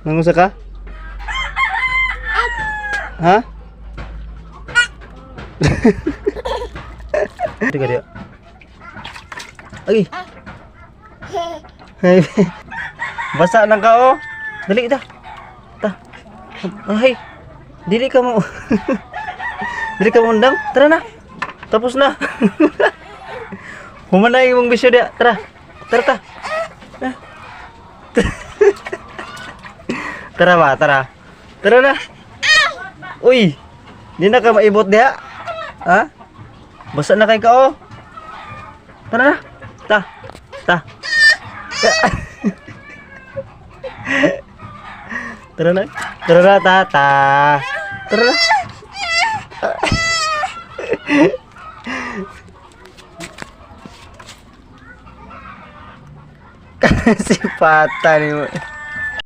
Nangusa ka? Ha? Teka dia. Ay. Basa nang ka oh. Dali dah. Ta. Ay. Dili ka mo. Dili ka mo undang. Tara na. Tapos na. Humanay mong bisyo dia. Tara. Tara ta. Tara ba, tara. Tara na. Uy. Di na ka maibot dia. Ha? Basa na kay ka oh. Tara na. Ta. Ta. Tara na. Tara na tata. Tara na. Si Pata ni mo.